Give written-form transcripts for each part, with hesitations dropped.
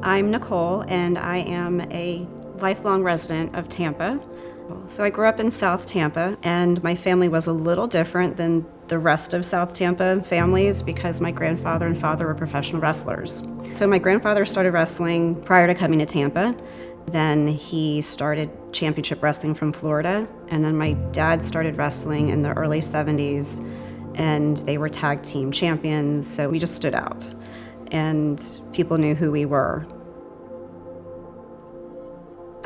I'm Nicole, and I am a lifelong resident of Tampa. So I grew up in South Tampa, and my family was a little different than the rest of South Tampa families because my grandfather and father were professional wrestlers. So my grandfather started wrestling prior to coming to Tampa. Then he started championship wrestling from Florida, and then my dad started wrestling in the early 70s, and they were tag team champions, so we just stood out, and people knew who we were.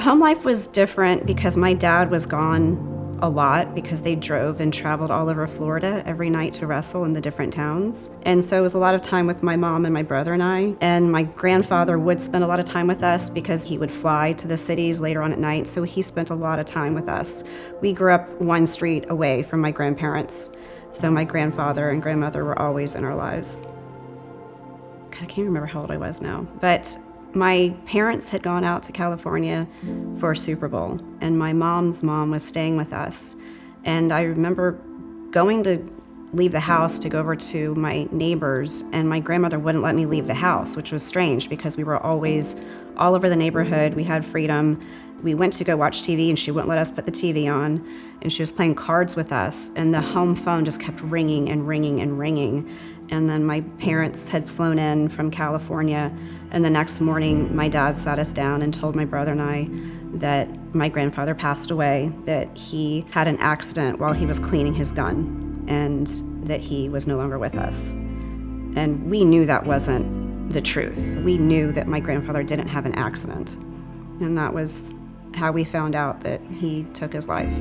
Home life was different because my dad was gone a lot because they drove and traveled all over Florida every night to wrestle in the different towns. And so it was a lot of time with my mom and my brother and I. And my grandfather would spend a lot of time with us because he would fly to the cities later on at night, so he spent a lot of time with us. We grew up one street away from my grandparents, so my grandfather and grandmother were always in our lives. I can't remember how old I was now, but my parents had gone out to California for a Super Bowl, and my mom's mom was staying with us. And I remember going to leave the house to go over to my neighbors, and my grandmother wouldn't let me leave the house, which was strange because we were always all over the neighborhood. We had freedom. We went to go watch TV, and she wouldn't let us put the TV on, and she was playing cards with us, and the home phone just kept ringing and ringing and ringing. And then my parents had flown in from California, and the next morning my dad sat us down and told my brother and I that my grandfather passed away, that he had an accident while he was cleaning his gun, and that he was no longer with us. And we knew that wasn't the truth. We knew that my grandfather didn't have an accident, and that was how we found out that he took his life.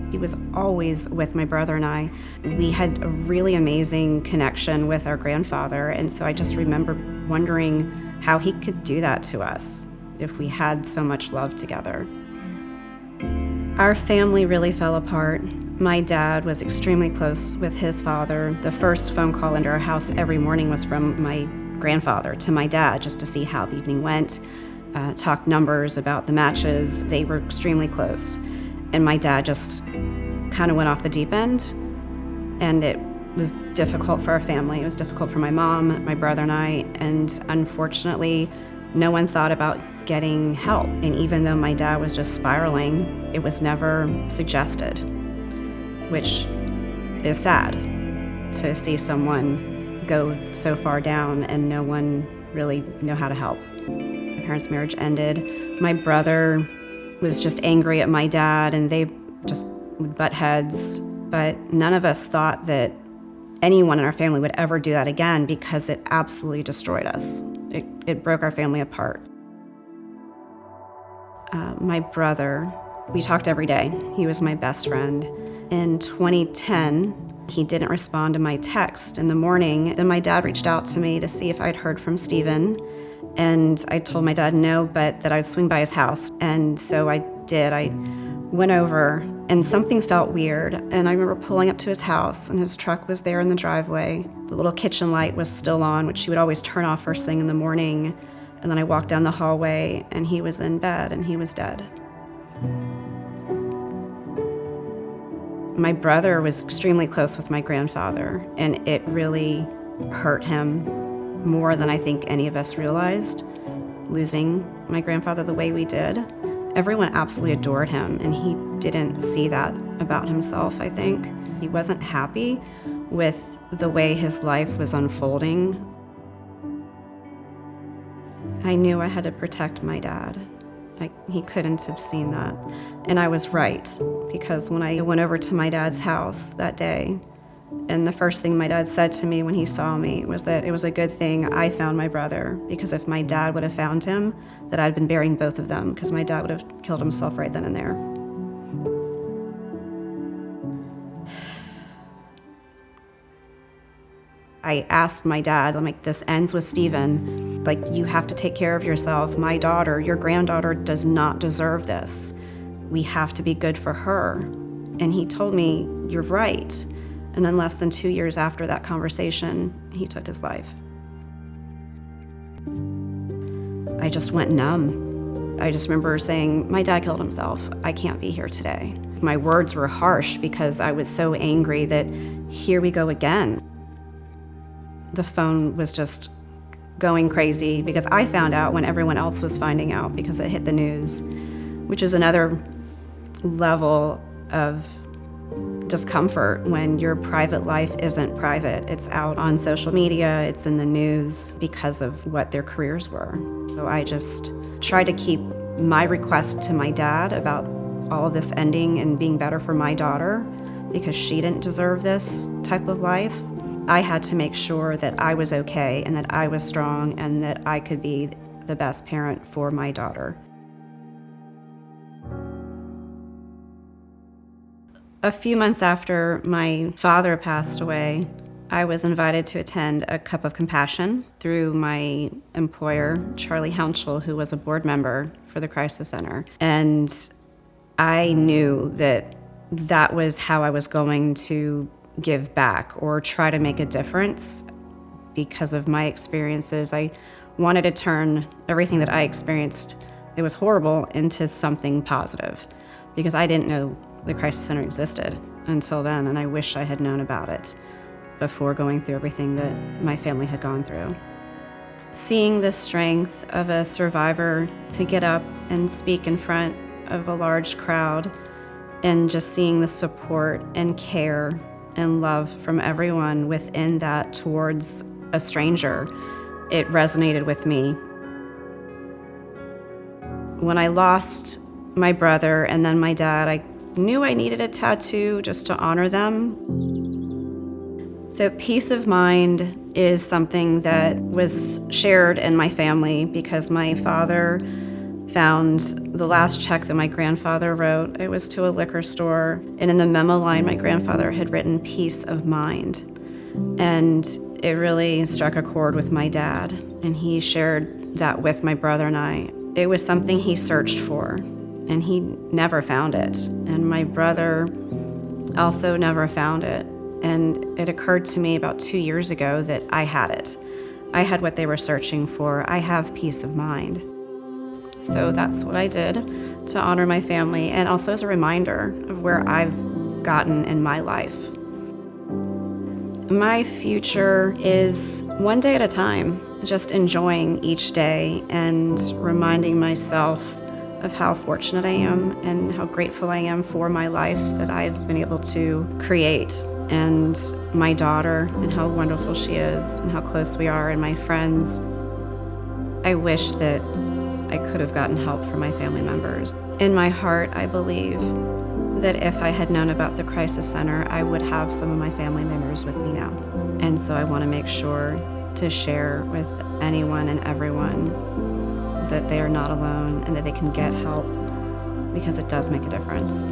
He was always with my brother and I. We had a really amazing connection with our grandfather, and so I just remember wondering how he could do that to us if we had so much love together. Our family really fell apart. My dad was extremely close with his father. The first phone call into our house every morning was from my grandfather to my dad just to see how the evening went, talk numbers about the matches. They were extremely close. And my dad just kind of went off the deep end, and it was difficult for our family. It was difficult for my mom, my brother, and I, and unfortunately, no one thought about getting help. And even though my dad was just spiraling, it was never suggested, which is sad to see someone go so far down and no one really know how to help. My parents' marriage ended. My brother was just angry at my dad, and they just would butt heads, but none of us thought that anyone in our family would ever do that again because it absolutely destroyed us. It broke our family apart. My brother, we talked every day. He was my best friend. In 2010, he didn't respond to my text in the morning. Then my dad reached out to me to see if I'd heard from Steven. And I told my dad no, but that I'd swing by his house. And so I did. I went over, and something felt weird. And I remember pulling up to his house, and his truck was there in the driveway. The little kitchen light was still on, which he would always turn off first thing in the morning. And then I walked down the hallway, and he was in bed, and he was dead. My brother was extremely close with my grandfather, and it really hurt him more than I think any of us realized, losing my grandfather the way we did. Everyone absolutely adored him, and he didn't see that about himself, I think. He wasn't happy with the way his life was unfolding. I knew I had to protect my dad. He couldn't have seen that. And I was right, because when I went over to my dad's house that day, and the first thing my dad said to me when he saw me was that it was a good thing I found my brother, because if my dad would have found him, that I'd been burying both of them, because my dad would have killed himself right then and there. I asked my dad, I'm like, this ends with Steven. Like, you have to take care of yourself. My daughter, your granddaughter, does not deserve this. We have to be good for her. And he told me, you're right. And then less than 2 years after that conversation, he took his life. I just went numb. I just remember saying, my dad killed himself. I can't be here today. My words were harsh because I was so angry that here we go again. The phone was just going crazy because I found out when everyone else was finding out because it hit the news, which is another level of discomfort when your private life isn't private. It's out on social media, it's in the news because of what their careers were. So I just tried to keep my request to my dad about all of this ending and being better for my daughter because she didn't deserve this type of life. I had to make sure that I was okay and that I was strong and that I could be the best parent for my daughter. A few months after my father passed away, I was invited to attend a Cup of Compassion through my employer, Charlie Hounshell, who was a board member for the Crisis Center. And I knew that that was how I was going to give back or try to make a difference because of my experiences. I wanted to turn everything that I experienced that was horrible into something positive because I didn't know the Crisis Center existed until then, and I wish I had known about it before going through everything that my family had gone through. Seeing the strength of a survivor to get up and speak in front of a large crowd and just seeing the support and care and love from everyone within that towards a stranger, it resonated with me. When I lost my brother and then my dad, I knew I needed a tattoo just to honor them. So peace of mind is something that was shared in my family because my father found the last check that my grandfather wrote. It was to a liquor store, and in the memo line, my grandfather had written peace of mind. And it really struck a chord with my dad, and he shared that with my brother and I. It was something he searched for, and he never found it. And my brother also never found it. And it occurred to me about 2 years ago that I had it. I had what they were searching for. I have peace of mind. So that's what I did to honor my family and also as a reminder of where I've gotten in my life. My future is one day at a time, just enjoying each day and reminding myself of how fortunate I am and how grateful I am for my life that I've been able to create, and my daughter and how wonderful she is and how close we are, and my friends. I wish that I could have gotten help from my family members. In my heart, I believe that if I had known about the Crisis Center, I would have some of my family members with me now. And so I want to make sure to share with anyone and everyone that they are not alone and that they can get help because it does make a difference.